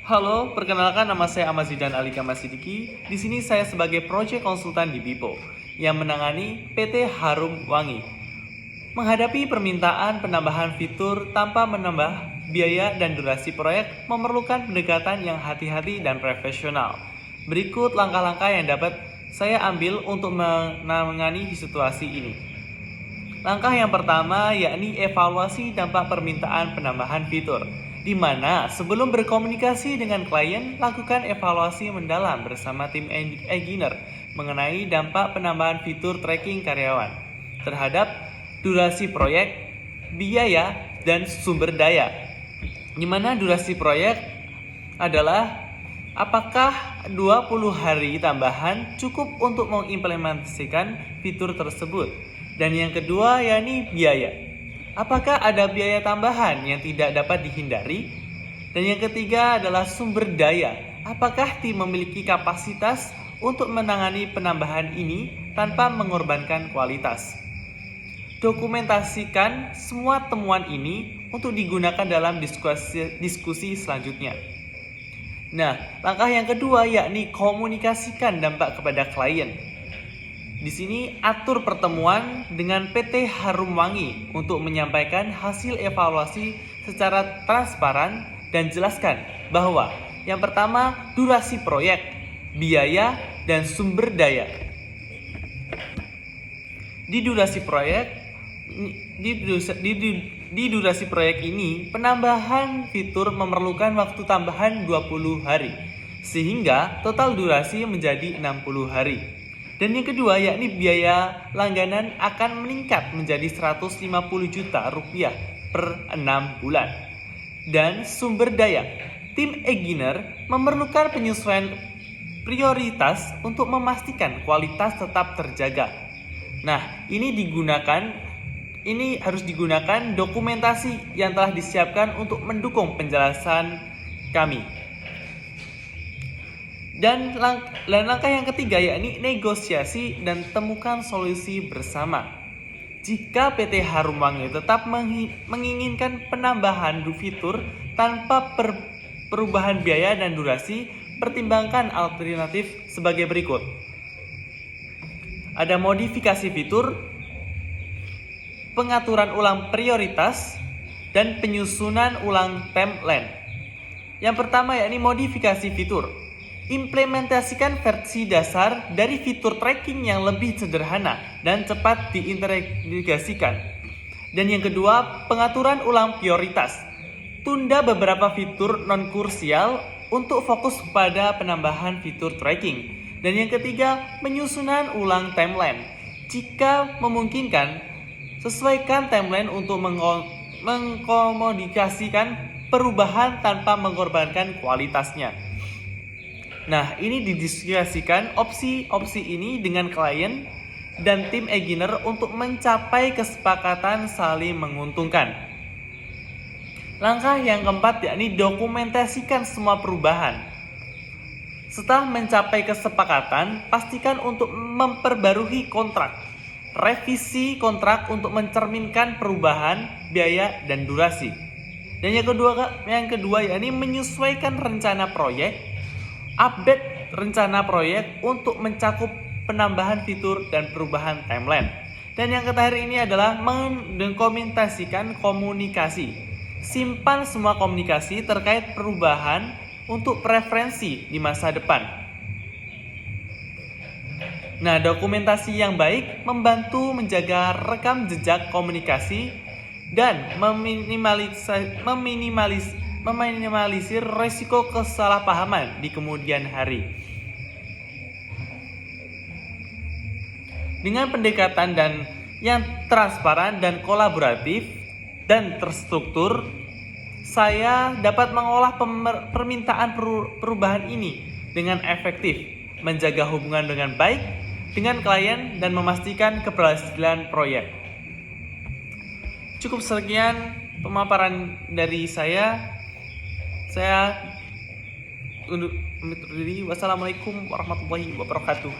Halo, perkenalkan nama saya Ahmad Zidan Alika Masidiki. Di sini saya sebagai project konsultan di BIPO yang menangani PT Harum Wangi. Menghadapi permintaan penambahan fitur tanpa menambah biaya dan durasi proyek memerlukan pendekatan yang hati-hati dan profesional. Berikut langkah-langkah yang dapat saya ambil untuk menangani situasi ini. Langkah yang pertama yakni evaluasi dampak permintaan penambahan fitur, di mana sebelum berkomunikasi dengan klien, lakukan evaluasi mendalam bersama tim engineer mengenai dampak penambahan fitur tracking karyawan terhadap durasi proyek, biaya, dan sumber daya. Di mana durasi proyek adalah apakah 20 hari tambahan cukup untuk mengimplementasikan fitur tersebut? Dan yang kedua yakni biaya. Apakah ada biaya tambahan yang tidak dapat dihindari? Dan yang ketiga adalah sumber daya. Apakah tim memiliki kapasitas untuk menangani penambahan ini tanpa mengorbankan kualitas? Dokumentasikan semua temuan ini untuk digunakan dalam diskusi selanjutnya. Nah, langkah yang kedua yakni komunikasikan dampak kepada klien. Di sini atur pertemuan dengan PT Harum Wangi untuk menyampaikan hasil evaluasi secara transparan dan jelaskan bahwa yang pertama durasi proyek, biaya, dan sumber daya. Di durasi proyek ini penambahan fitur memerlukan waktu tambahan 20 hari sehingga total durasi menjadi 60 hari. Dan yang kedua yakni biaya langganan akan meningkat menjadi 150 juta rupiah per 6 bulan. Dan sumber daya, tim engineer memerlukan penyesuaian prioritas untuk memastikan kualitas tetap terjaga. Nah, ini harus digunakan dokumentasi yang telah disiapkan untuk mendukung penjelasan kami. Dan langkah yang ketiga yakni negosiasi dan temukan solusi bersama. Jika PT Harum Wangi tetap menginginkan penambahan fitur tanpa perubahan biaya dan durasi, pertimbangkan alternatif sebagai berikut. Ada modifikasi fitur, pengaturan ulang prioritas, dan penyusunan ulang timeline. Yang pertama yakni modifikasi fitur. Implementasikan versi dasar dari fitur tracking yang lebih sederhana dan cepat diintegrasikan. Dan yang kedua, pengaturan ulang prioritas. Tunda beberapa fitur non-krusial untuk fokus pada penambahan fitur tracking. Dan yang ketiga, penyusunan ulang timeline. Jika memungkinkan, sesuaikan timeline untuk mengkomunikasikan perubahan tanpa mengorbankan kualitasnya. Nah, ini didiskusikan opsi-opsi ini dengan klien dan tim engineer untuk mencapai kesepakatan saling menguntungkan. Langkah yang keempat yakni dokumentasikan semua perubahan. Setelah mencapai kesepakatan, pastikan untuk memperbarui kontrak. Revisi kontrak untuk mencerminkan perubahan, biaya, dan durasi. Dan yang kedua yakni menyesuaikan rencana proyek. Update rencana proyek untuk mencakup penambahan fitur dan perubahan timeline. Dan yang terakhir ini adalah mendokumentasikan komunikasi. Simpan semua komunikasi terkait perubahan untuk preferensi di masa depan. Nah, dokumentasi yang baik membantu menjaga rekam jejak komunikasi dan meminimalisir risiko kesalahpahaman di kemudian hari. Dengan pendekatan yang transparan dan kolaboratif dan terstruktur, saya dapat mengolah permintaan perubahan ini dengan efektif, menjaga hubungan dengan baik dengan klien dan memastikan keberhasilan proyek. Cukup sekian pemaparan dari saya. Saya undur diri. Wassalamualaikum warahmatullahi wabarakatuh.